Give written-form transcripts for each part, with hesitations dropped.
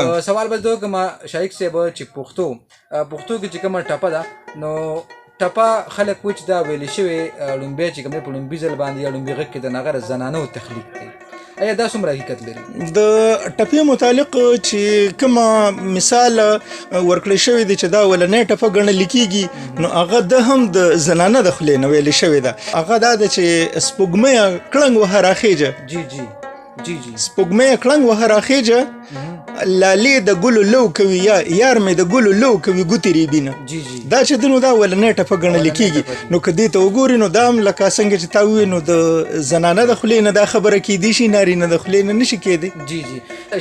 سوال به زه کوم شایق صاحب چې پښتو کې چې کومه ټپه ده نو ټپه خلک وایي چې دا ویلې شوې لومبی چې کوم دی په لومبي ځل باندې یا لومبي غږ کې د هغه د زنانو تخلیق دی. ایا دا څومره حقیقت لري؟ د ټپې متعلق چې کومه مثال ورکړی شوی دی چې دا ولنۍ ټپه ګڼل کېږي نو هغه د هم د زنانه د خولې نه ویلې شوې ده. هغه دا ده چې سپوږمۍ کړنګ وهه راخېجه سپوږمۍ کړنګ وهه راخېجه لالې د ګلو لو کوي یا یار مې د ګلو لو کوي ګوتې ریبینه. دا چې دی نو دا ولنۍ ټپه ګڼل کېږي. نو که دې ته وګورې نو دا هم لکه څنګه چې تا وویې نو د زنانه د خولې نه دا خبره کېدی شي نارینه د خولې نه نشي کېدی.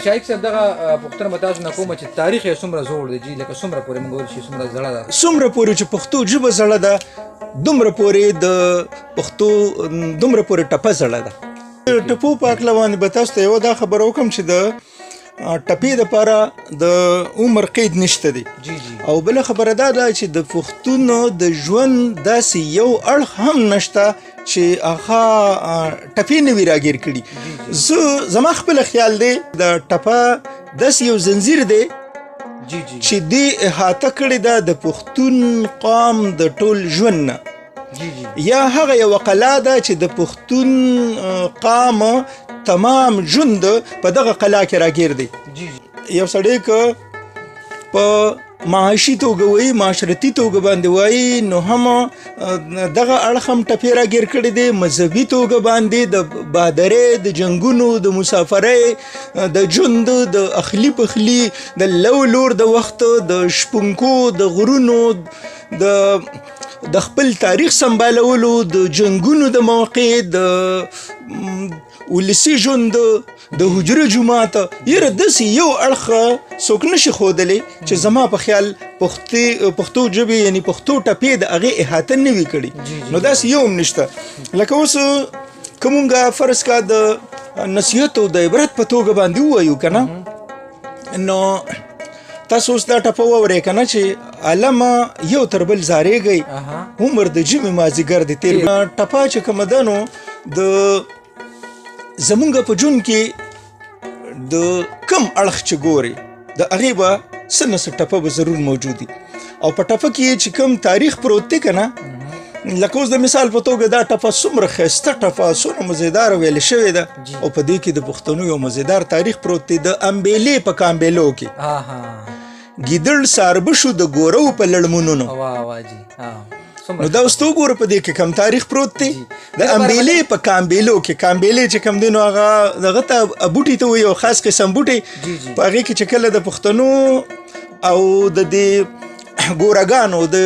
شایق صاحب دغه پوښتنه به تاسو نه کوم چې تاریخ یې څومره زوړ دی لکه څومره پورې موږ ویلی شي څومره زړه ده؟ څومره پورې چې پښتو ژبه زړه ده دومره پورې د پښتو دومره پورې ټپه زړه ده. ټپو په هکله باندې به تاسو ته یوه دا خبره وکړم چې د ټپې دپاره د عمر قید نشته دی. او بله خبره دا ده چې د پښتون د ژوند داسې یو اړخ هم نشته چې هغه ټپې نه وي راګیر کړي. زما خپله خیال دی د ټپه داسې یو زنځیر دی چې دې احاطه کړې ده د پښتون قام د ټول ژوند نه. یا هغه یوه قلا ده چې د پښتون قام تمام ژوند په دغه قلا کې راګیر دی. یو سړی که په معاشي توګه وایي معاشرتي توګه باندې وایي نو هم دغه اړخ هم ټپې راګیر کړی دی. مذهبي توګه باندې د بهادرۍ د جنګونو د مسافرۍ د ژوند د اخلي پخلي د لو لور د وخت د شپونکو د غرونو د خپل تاریخ سمبالولو د جنګونو د موقع د ولسي ژوند د حجره جومات یره داسې یو اړخ څوک نشي ښودلی چې زما په خیال پښتو ژبې یعنی پښتو ټپې د هغې احاطه نه وي کړي. نو داسې یو هم نشته. لکه اوس که مونږ فرض کا د نصیحت او د عبرت په توګه باندې ووایو که نه نو تاسو اوس دا ټپه واورئ که نه چې علمه یو تر بل زارېږئ عمر د ژمي مازدیګر د تېر ټپه چې کومه ده نو د زمونږ په ژوند کې د کم اړخ چې ګورې د هغې به څه نه څه ټپه به ضرور موجود وي. او په ټپه کې چې کم تاریخ پروت دی که نه لکه اوس د مثال په توګه دا ټپه څومره ښایسته ټپه څومره مزیداره ویلې شوې ده او په دې کې د پښتنو یو مزیدار تاریخ پروت دی. د امبېلې په کامبېلو کې ګیدړ ساربه شو د ګورو په لړمونونو. نو دا اوس ته وګوره په دې کې کم تاریخ پروت دی. د امبېلې په کامبېلو کې کامبېلې چې کم دی نو هغه دغه ته بوټي ته وایي یو خاص قسم بوټی په هغې کې چې کله د پښتنو او د دې ګورګانو د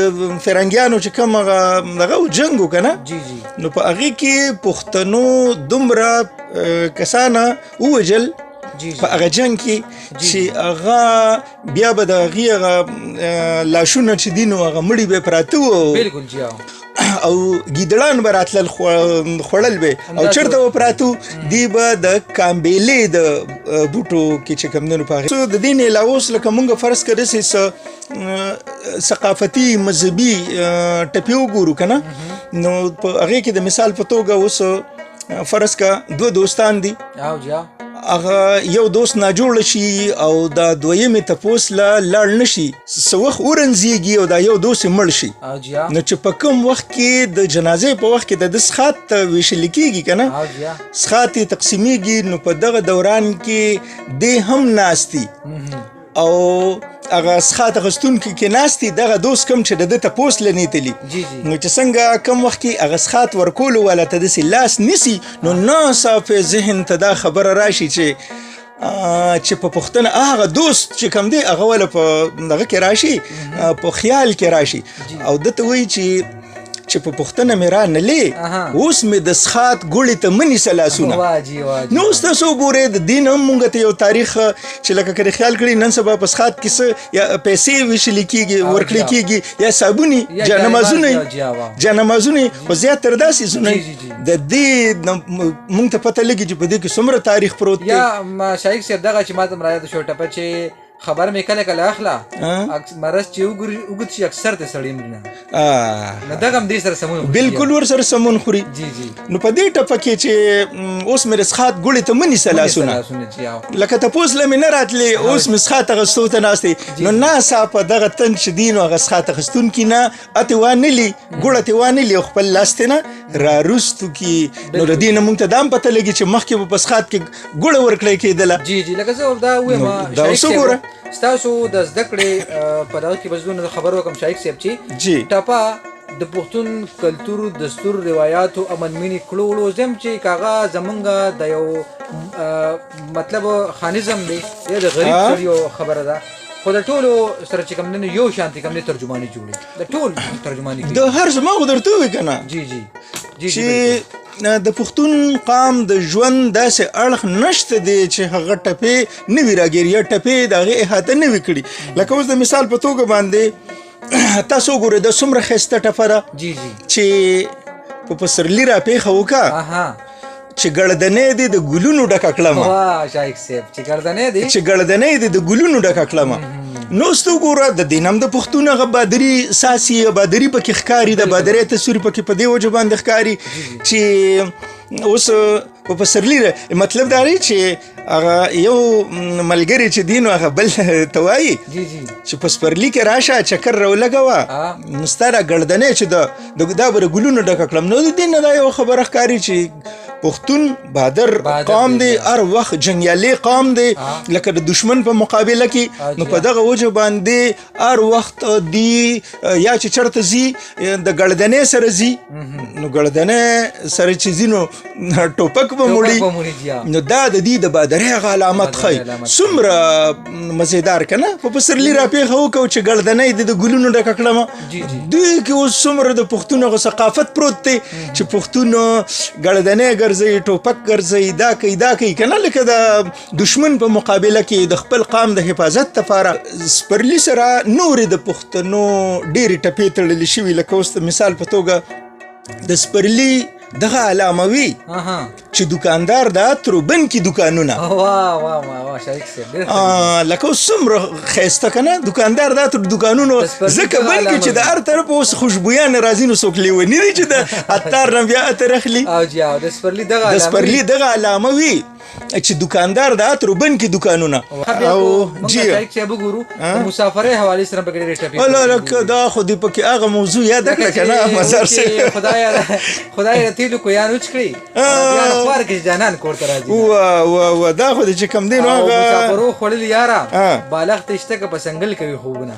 فرنګیانو چې کوم هغه دغه جنګ و که نه نو په هغې کې پښتنو دومره کسانه ووژل په هغه جنګ کې چې هغه بیا به د هغې هغه لاشونه چې دي نو هغه مړي به پراته وو او ګیدړان به راتلل خوړل به او چېرته به پراته دی به د کامبېلې د بوټو کې چې کوم دی نو په هغې د دې نه علاوه اوس لکه مونږ فرض که داسې ثقافتي مذهبي ټپې وګورو که نه نو په هغې کې د مثال په توګه اوس فرض که دوه دوستان دي هغه یو دوست ناجوړه شي او دا دویمې تپوس له لاړ نه شي څه وخت ورنځېږي او دا یو دوست یې مړ شي نو چې په کوم وخت کې د جنازې په وخت کې د ده څښات ویشلي کېږي که نه څښات یې تقسیمېږي نو په دغه دوران کې دی هم ناست دي او هغه څښات اخیستونکي کې ناست دي دغه دوست کوم چې د ده تپوس له نیتلي نو چې څنګه کم وخت کې هغه څښات ورکولو والا ته داسې لاس نیسي نو ناڅاپه ذهن ته دا خبره راشي چې په پوښتنه هغه دوست چې کوم دی هغه والا په دغه کې راشي په خیال کې راشي او ده ته وایي چې په پوښتنه مې را نلې اوس مې د څښات ګوړې ته مه نیسه لاسونه. نو اوس تاسو وګورئ د دې نه هم مونږ ته یو تاریخ چې لکه که خیال کړي نن سبا په څښات کې څه یا پیسې ویشلې کېږي ورکړې کېږي یا صابونې جانمازونه خو زیات تر داسې څونه د دې مونږ ته پته لګي چې په دې کې څومره تاریخ پروت دی. یا شایق صاحب دغه چې ما ته هم رایاده شو ټپه چې خبر مې کله کله اخلا مرض چې وګت شي اکثر ته سړی مرنه نه دغه هم دې سره سمون بالکل ور سره سمون خوري جی جی نو په دې ټپه کې چې اوس مې رسخات ګوړې ته منی سلاسونه لکه تاسو لمه نه راتلې اوس مسخات غستو ته ناشتي نو ناسا په دغه تن شدین او غسخات غستون کې نه اته وانلی ګوړه ته وانلی خپل لاستنه را روستو کې نو ردینه مونږ ته دام پته لګي چې مخکې په پسخات کې ګوړه ورکړې کېدله جی جی لکه زه دا وایم دا وسوره ستاسو د زده کړې په دغه کې بزونه خبر وکم شایق صاحب چې ټپه د پښتون کلچر دستور روایت او امن مینی کلوړو زم چې کاغه زمونږ د یو مطلب خانیزم دی یا د غریب سړیو خبره ده خو د ټولو سره چې کوم نه یو شانتي کوم نه ترجمانی جوړي د ټول ترجمانی کوي د هر زما درته وی کنه جی جی جی د پښتون قام د ژوند داسې اړخ نشته دی چې هغه ټپې نوی راګیری یا ټپې دغه احاطه نوی کړي لکه اوس د مثال په توګه باندې تاسو ګورئ د څومره ښایسته ټپه ده جی جی چې په پسرلي را پیښه وکړه چې ګړدنې دي د ګلونو ډکه کړمه واه شایق صاحب چې ګړدنې دي د ګلونو ډکه کړمه نو ستو ګوره د دینم د پښتون غ بادری ساسي بادری پکې ښکاری د بادری تصویر پکې په دی وجه باندې ښکاری چې اوس په پسرلی مطلب دا دی چې هغه یو ملګری چې دینو هغه بل توای چې پسپرلی کې راشه چکر رو لګوا مستره ګړدنې چې دا بر ګلونو ډکه کړم نو د دین دا یو خبره ښکاری چې پښتون بادر قوم دی هر وخت جنگیالي قوم دی لکه د دشمن په مقابله کې نو په دغه وجه باندې هر وخت دی یا چې چرته زی د ګړدنې سره زی نو ګړدنې سره چې زینو ټوپک به موړي نو دا د دې د بادرې علامت خي څومره مزیدار کنه په پسرلی را پیښه وکاو چې ګړدنې د ګلونو ډکه کړم دوی کې اوس څومره د پښتون ثقافت پروت دی چې پښتون ګړدنې ګرځي ټوپک ګرځي دا کوي کنه لکه د دشمن په مقابله کې د خپل قام د حفاظت لپاره سپرلی سره نور د پښتنو ډېری ټپې تړلې شوي لکه اوس مثال په توګه د سپرلی دغه علامه وي چې دکاندار د اتروبن کې دکانونه واه واه واه شایق صاحب لکه څومره ښایسته کنه دکاندار د اتر دکانونو ځکه بن کې چې د هر طرف اوس خوشبویان راځي نو څوک لیونی دی چې د اتار نه بیا اتر اخلي او جی او د سپرلی دغه علامه وي چې دکاندار د اتروبن کې دکانونه او جی شایق صاحب ګورو مسافرې حواله سره پکې ریټه الله لکه دا خو دې پکې هغه موضوع یاد کړه کنه مزار سره خدای تیلو کو یانو چکړي بیا خبر کې جانان کوړه راځي و دا خو دې چې کم دین هغه مسافرو خړل یارا بالغ تشته که پسنګل کوي خوبونه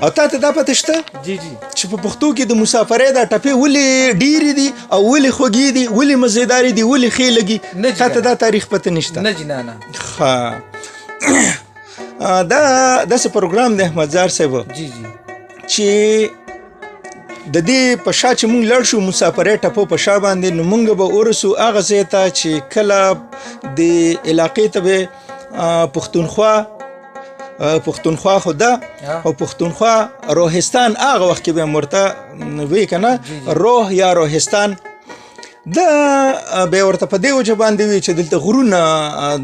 او ته دا پته شته جی جی چې په پښتو کې د مسافرې دا ټپې ولې ډېری دي او ولې خوږې دي ولې مزیدار دي ولې خېلګي ته دا تاریخ پته نشته نه جنانا ها دا داسې پروګرام دی احمد زار صاحب جی جی چې د دې په شا چې مونږ لړ شو مسافرې ټپو په شا باندې نو مونږ به ورسو هغه ځای ته چې کله د علاقې ته به پښتونخوا خو ده او پښتونخوا روحستان هغه وخت کې به مرته وی کنه روح یا روحستان دا به ورته په دې وجه باندې وی چې دلته غرونه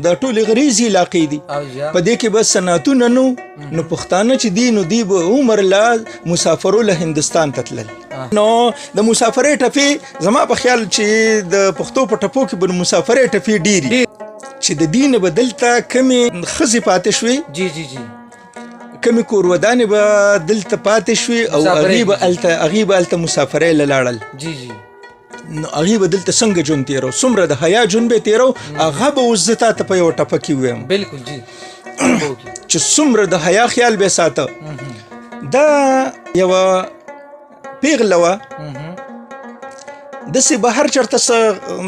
د ټولې غریزي علاقې دي په دې کې بس صنعتونه نو پښتانه چې دي نو دی به عمر لا مسافرو له هندستان ته تلل نو د مسافرې ټپې زما په خیال چې د پښتو په ټپو کې به مسافرې ټپې ډېري چې د دین بدلته کمې خزي پاتې شوي جی جی جی کمې کورودانې به دلته پاتې شوي او هغې به هلته مسافرۍ لاړل جی جی نو هغې به دلته څنګه ژوند تېرو څومره د حیا ژوند به یې تېرو هغه به اوس زه تا ته په یوه ټپه کې ووایم بلکل جی چې څومره د حیا خیال به یې ساته دا یوه پیغله وه داسې بهر چېرته څه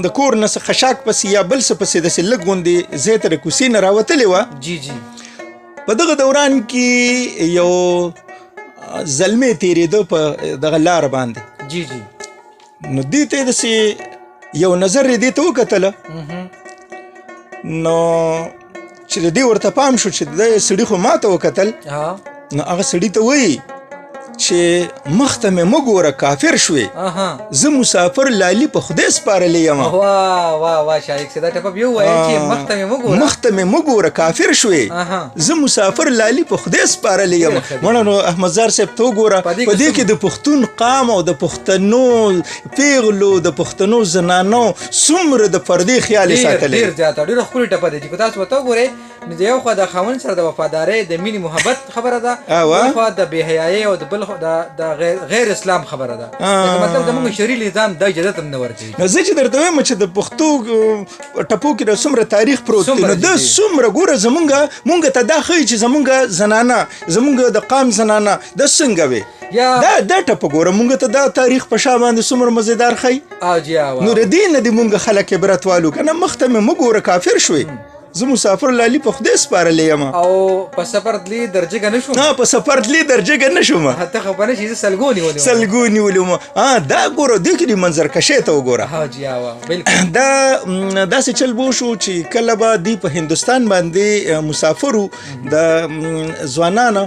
د کور نه څه خشاک پسې یا بل څه پسې داسې لږ غوندې ځای ته د کوڅې نه راوتلې وه جی جی په دغه دوران کې یو زلمی تېرېده په دغه لاره باندې جی جی نو دې ته داسې یو نظر یې دې ته وکتله نو چې د دې ورته پام شو چې د سړي خو ما ته وکتل نو هغه سړي ته وایي چې مخ ته مې مه ګوره کافر شوې زه مسافر لالي په خدای سپارلی یم. واه واه واه شایق صاحب دا ټپه بیا ووایه چې مخ ته مې مه ګوره مخ ته مې مه ګوره کافر شوې زه مسافر لالي په خدای سپارلی یم. مړه نو احمدزار صاحب ته وګوره په دې کې د پښتون قام او د پښتنو پیغلو د پښتنو زنانو څومره د پردې خیال یې ساتلی. ډېر زیاته ډېره ښکلې ټپه ده چې که تاسو ورته وګورئ نو د یو خوا د خاوند سره د وفادارۍ د مینې محبت خبره ده بل خوا د بېحیایۍ او د بل خوا د غیر اسلام خبره ده. مطلب زموږ شرعي نظام دا اجازت هم نه ورکوي. نو زه چې درته وایم چې د پښتو ټپو کې د څومره تاریخ پروت دی نو د څومره ګوره مونږ ته دا ښایي چې زمونږ زنانه زمونږ د قام زنانه د څنګه وې دا ټپه ګوره مونږ ته دا تاریخ په شا باندې څومره مزیدار ښایي. نو د دې نه دې مونږ خلک عبرت والو که نه مخ ته مې مه ګوره کافر شوې زه مسافر لالي په خدای سپارلی یم. او په سفر تلي درجګه نه شوم په سفر تلي درجګه نه شوم ته خبر نه شي زه سلګو نیولم دا ګوره دې کې منظر کشې ته وګوره بالکل دا داسې چل بو شو چې کله به دی په هندوستان باندې مسافرو د ځوانانو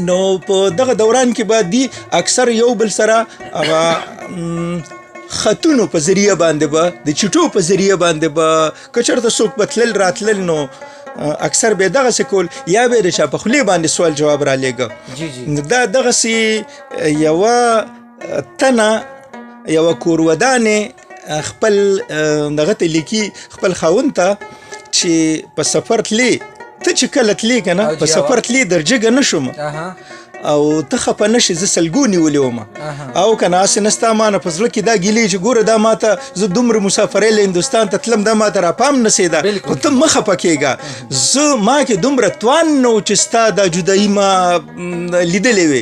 نو په دغه دوران کې به دی اکثر یو بل سره هغه خطونو په ذریعه باندې به د چټو په ذریعه باندې به که چېرته څوک به تلل راتلل نو اکثر به دغسې کول یا به یې د چا په خولې باندې سوال جواب رالیږه. دا دغسې یوه تنه یوه کورودانې خپل دغه ته لیکي خپل خاوند ته چې په سفر تلې ته چې کله تلې که نه په سفر تلې درجګه نه شوم او ته خفه نشي زه سلګو نیولې وم او که نه هسې نستا ما نه په زړه کې دا ګیلې چې ګوره دا ما ته زه دومره مسافرۍ له هندوستان ته تلم دا ما ته راپام نسېده خو ته مه خفه کېږه زه ما کې دومره توان نه و چې ستا دا جدایي ما لیدلې وې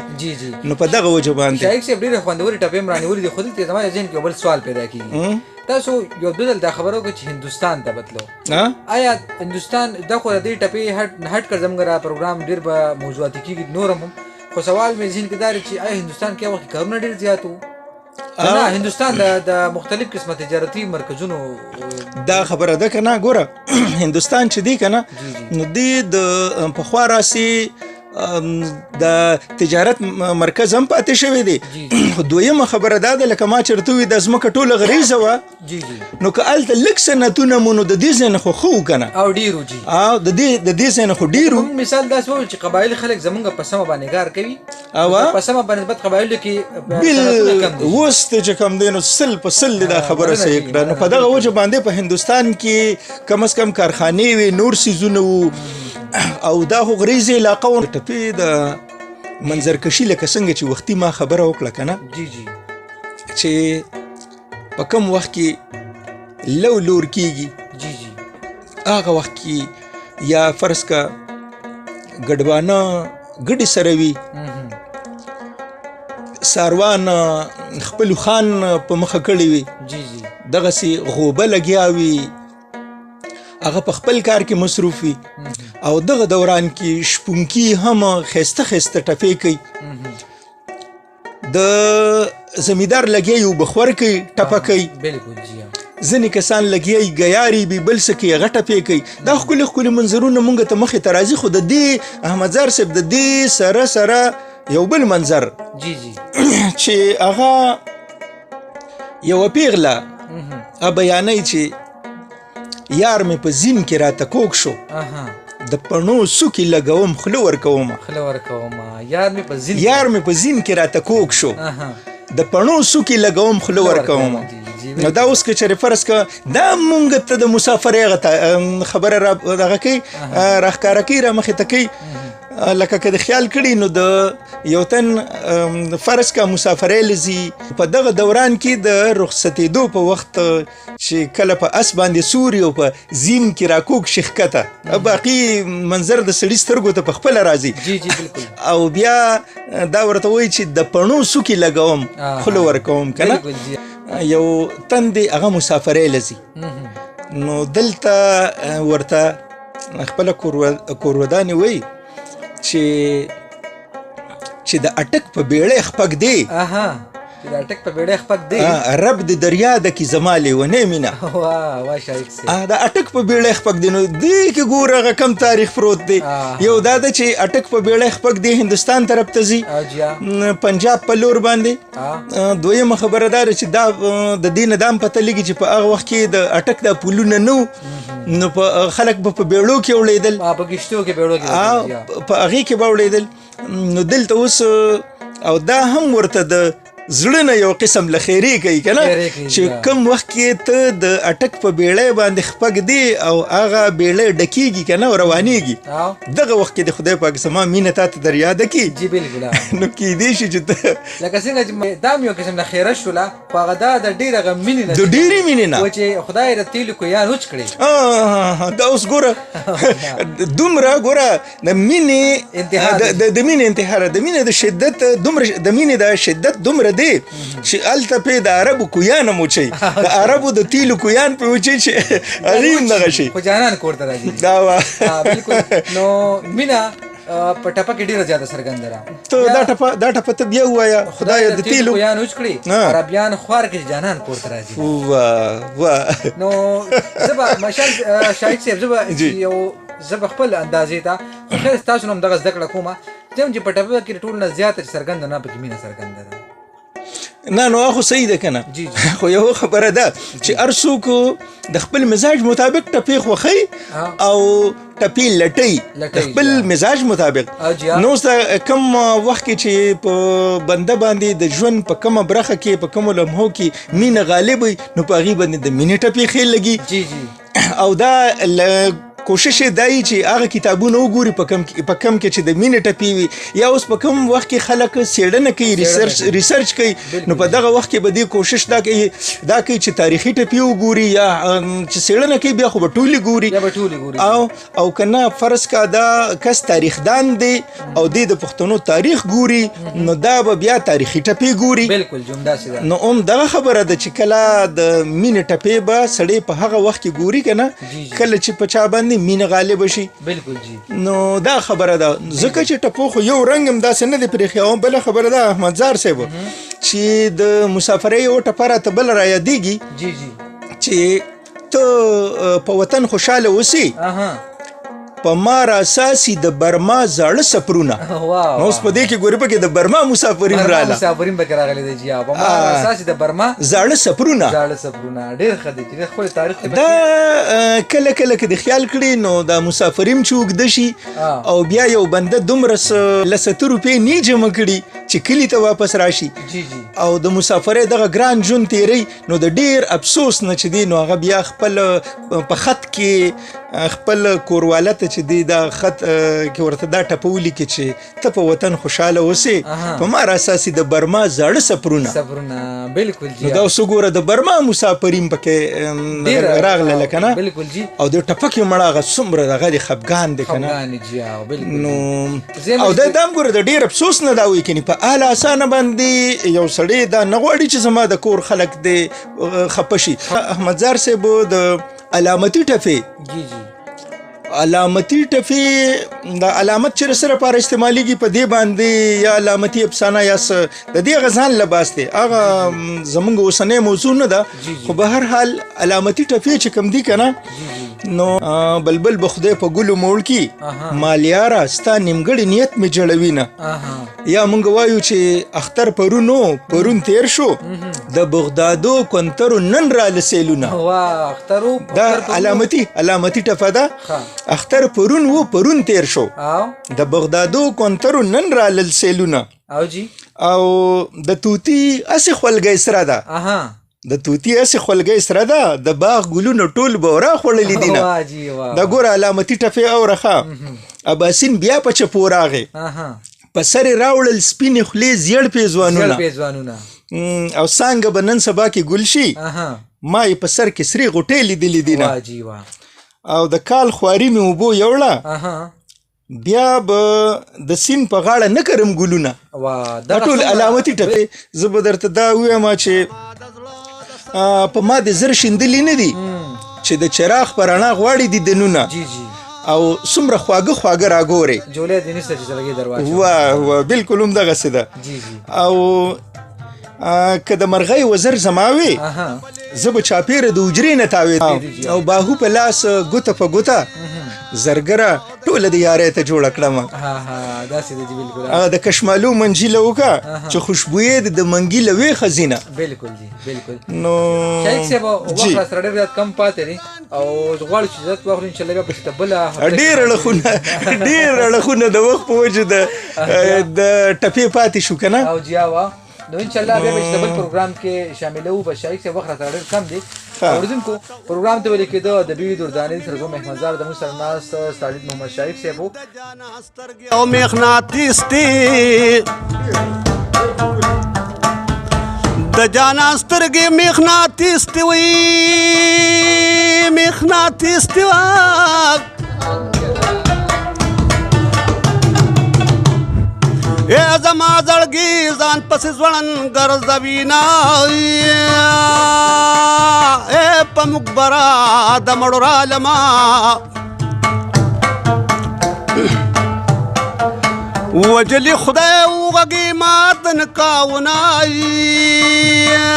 نو په دغه وجه باندې شایق صاحب ډېرې خوندورې ټپې م رانیولې دي خو دلته زما ذهن کې یو بل سوال پیدا کېږي تاسو یو دودل دا خبره وکړه چې هندوستان ته بتلو آیا هندوستان دا خو د دې ټپې هټ کړ زموږ را پروګرام ډېر به موضوعاتي کېږي نور هم خو سوال مې ذهن کې دا دی چې آیا هندوستان کې هغه وخت کارونه ډېر زیات وو نه هندوستان د مختلف قسمه تجارتي مرکزونو دا خبره ده که نه ګوره هندوستان چې دی که نه نو دی د پخوا راسې د تجارت مرکز هم پاتې شوی دی. دویمه خبره دا ده لکه ما چېرته وي د ځمکه ټوله غریزه وه نو که هلته لږ صنعتونه مو نو د دې ځای نه خو ښه وو که نه او ډېر وو او د دې ځای نه خو ډېر وو. مثال داسې وویل چې قبایل خلک زمونږ په سمه باندې کار کوي په سمه په نسبت قبایلو کې اوس ته چې کوم دی نو سل په سل دا خبره صحیح کړه نو په دغه وجه باندې په هندوستان کې کم از کم کارخانې وې نور څیزونه وو او دا خو غریزې علاقه وه. ټپې د منظرکشي لکه څنګه چې وختي ما خبره وکړه که نه چې په کم وخت کې لور کېږي هغه وخت کې یا فرض که ګډوانه ګډې سره وي ساروان خپل خان په مخه کړی وي دغسې غوبه لګیا وي هغه په خپل کار کې مصروف وي او دغه دوران کې شپونکي هم ښایسته ښایسته ټپې کوي د زمیندار لګیا یو بخور کوي ټپه کوي ځینې کسان لګیا یې ګیاري بي بل څه کوي هغه ټپې کوي دا ښکلي ښکلي منظرونه مونږ ته مخې ته راځي خو د دې احمدزار صاحب د دې سره یو بل منظر چې هغه یوه پیغله بیانوي چې یار مې په زین کې راته کوږ شو د پڼو سوکې لګوم خوله ورکوم یار مې په زین کې راته کوږ شو د پڼو سوکې لګوم خوله ورکوم. نو دا اوس که چېرې فرض که دا مونږ ته د مسافرۍ خبره دغه کوي راښکاره کوي را مخې ته کوي لکه که د خیال کړي نو د یو تن فرض که مسافرۍ لځي په دغه دوران کې د رخصتېدو په وخت چې کله په اس باندې سوري او په زین کې راکوږ شي ښکته باقي منظر د سړي سترګو ته په خپله راځي او بیا دا ورته وایي چې د پڼو سوکې لګوم خوله ورکوم که نه یو تن دی هغه مسافرۍ لځي نو دلته ورته خپله کورودانې وایي چې د اټک په بیړۍ خپک دی چې دا اټک په بیړۍ خپک دی رب د دریا د کی زما لیونی مینا واه شایق صاحب دا اټک په بیړۍ خپک دی نو دې کې ګوره هغه کم تاریخ پروت دی یو دا ده چې اټک په بیړۍ خپک دی هندوستان طرف ته ځي پنجاب په لور باندې دویمه خبره دا چې دا د دې نه دام پته لګي چې په هغه وخت کې د اټک د پولونه نو په خلک په بیړو کې وړېدل په کشتو کې بیړو کې په هغې کې به وړېدل نو دلته اوس او دا هم ورته د زړه نه یو قسم لخیری کوي کنه چې کوم وخت کې ته د اټک په بیړۍ باندې خپک دی او هغه بیړۍ ډکیږي کنه او روانېږي دغه وخت کې د خدای پاک زما مینه تا ته در یاده کړي جی بالکل نو کیدای شي چې لکه څنګه چې دا یو قسم لخیره شوله خو هغه دا د ډېره مینې نه د ډېرې مینې نه چې خدای د تیلو کویان وچ کړي دا اوس ګوره دومره ګوره د مینې د مینې انتحار د مینې د شدت دومره د مینې د شدت دومره دی چې الته په د عربو کویان موچي د عربو د تیلو کویان په وچي چې علیم دغه شي خو جانان کوړه راځي دا بالکل نو مینا په ټپه کې ډیره زیاته څرګنده ده ته دا ټپه ته بیا وایا خدای د تیلو کویان وچ کړي عربیان خوار کې جانان کوړه راځي واه نو زبا مشال شایق صاحب یو زب خپل اندازې ته خو تاسو نوم دغه ذکر کومه چې په ټپه کې ټول نه زیاته څرګنده نه پکې مینه څرګنده ده نه نو خو صحیح ده کنه خو یو خبره ده چې ارڅوک د خپل مزاج مطابق ټپې خوخی او ټپې لټي خپل مزاج مطابق نو کم وخت کې چې په بنده باندې د ژوند په کومه برخه کې په کومو لمحو کې مینه غالب وي نو په هغې باندې د مینې ټپې ښې لګي او دا کوشش دی چې هغه کتابونه وګوري په کم کې چې د مینې ټپې وي یا اوس په کوم وخت کې خلک څېړنه کوي ریسرچ کوي نو په دغه وخت کې به دې کوشش دا کوي چې تاریخي ټپې وګوري یا چې څېړنه کوي بیا خو به ټولې ګوري او کنه فرض کا دا کس تاریخدان دی او د پښتنو تاریخ ګوري نو دا به بیا تاریخي ټپې ګوري بالکل جمداسي ده نو دغه خبره ده چې کله د مینې ټپې به سړی په هغه وخت کې ګوري کنه کله چې په چا باندې مینه غالب شي بالکل جی نو دا خبره ده ځکه چې ټپو خو یو رنګ هم داسې نه دی پرېښی او بله خبره ده احمد زار صاحب چې د مسافرۍ یو ټپه راته بله را یادېږي چې ته په وطن خوشحاله اوسې په ما راساسي د برما زاړه سفرونه نو اوس په دې کې ګورې پکې د برما مسافرین راغله مسافرین پکې راغلي دي جی په ما راساسي د برما زاړه سفرونه ډېر ښه دي چې خپل تاریخ دا کله کې د خیال کړي نو دا مسافرین چې اوږده شي او بیا یو بنده دومره لسته روپۍ نه جمع کړي چې کلي ته واپس راشي او د مسافرۍ دغه ګران ژوند تیری نو د ډېر افسوس نه چې دی نو هغه بیا خپل په خط کې خپل کورواله ته چې دی دا خط کې ورته دا ټپه ولیکي چې ته په وطن خوشحاله اوسې په ما راساسي د برما زاړه سفرونه بالکل جی نو دا اوس وګوره د برما مسافرین پکې راغله که نه بالکل جی او د ټپه کې مړه هغه څومره دغه دی خفګان دی که نه نو او دا هم ګوره د ډېر افسوس نه دا وایي کني په اهل اسانه باندې یو سړی دا نه غواړي چې زما د کور خلک دی خفه شي احمد زار صاحب د علامتي ټپې علامتي ټپې دا علامت چې سره لپاره استعمالیږي په دې باندې یا علامتي افسانه یا د دې غزان لباس دی هغه زمونږ اوسنۍ موضوع نه ده خو به هر حال علامتي ټپې چې کوم دي که نه نو بلبل به خدای په ګلو موړ کی مالیاره ستا نیمګړی نیت مې جړوي نه یا مونږ وایو چې اختر پرون تیر شو د بغدادو کنترو نن را لسیلونه دا علامتي ټپه ده اختر پرون تیر شو د بغدادو کنترو نن را لسیلونه او د توتی اسې خولګۍ سره ده د توتی اسې خولګۍ سره ده د باغ ګلونو ټول به راخوړلي دي نه دا ګوره علامتي ټپې اورخه اباسین بیا په چپو راغی په سر یې راوړل سپینې خولې زیړ پیزوانونه او څانګه به نن سبا کې ګل شي ما یې په سر کې سرې غوټې لیدلې دي نه او د کال خواري مې اوبو یوړه بیا به د سین په غاړه نه کرم ګلونه دا ټول علامتي ټپې زه به درته دا ووایم چې په ما د زر شیندلې نه دي چې د چراغ په رڼا غواړي دي دنونه او څومره خواږه راګورې جولې دې نشته چې لګي دروازه واه بالکل هم دغسې ده او که د مرغۍ وزر زما وي اها زه به چاپېره د حجرې نه تاوېدم او باهو په لاس ګوته په ګوته زرګره ټوله د یارۍ ته جوړه کړم. ها داسې دی بالکل. د کشمالو منجیله وکړه چې خوشبویې د منګي له وې خزینه. بالکل دی بالکل. نو شایق صاحب وخت را سره ډېر زیات کم پاتې دی او غواړو چې عزت واخلو انشاءالله بیا پسې ته بله ډېر اړخونه د وخت په وجه د ټپې پاتې شو که نه او جیاوه نو انشاءالله بیا به چې د بل پروګرام کې شاملوو به شایق صاحب وخت را سره ډېر کم دی. اوریدونکو پروګرام ته ویل کېده د بیوي دردانې سره زموږ مهمانزار د موږ سره ناست استاد محمد شایق صاحب و او مغناطیس دی د جانا سترګې مغناطیس دی وی مغناطیس دی ای زما زړګي ځان پسې ځوړن ګرځوینا ای په مقبره د مړو رالما وجلی خدای وغږی ما د نکاونه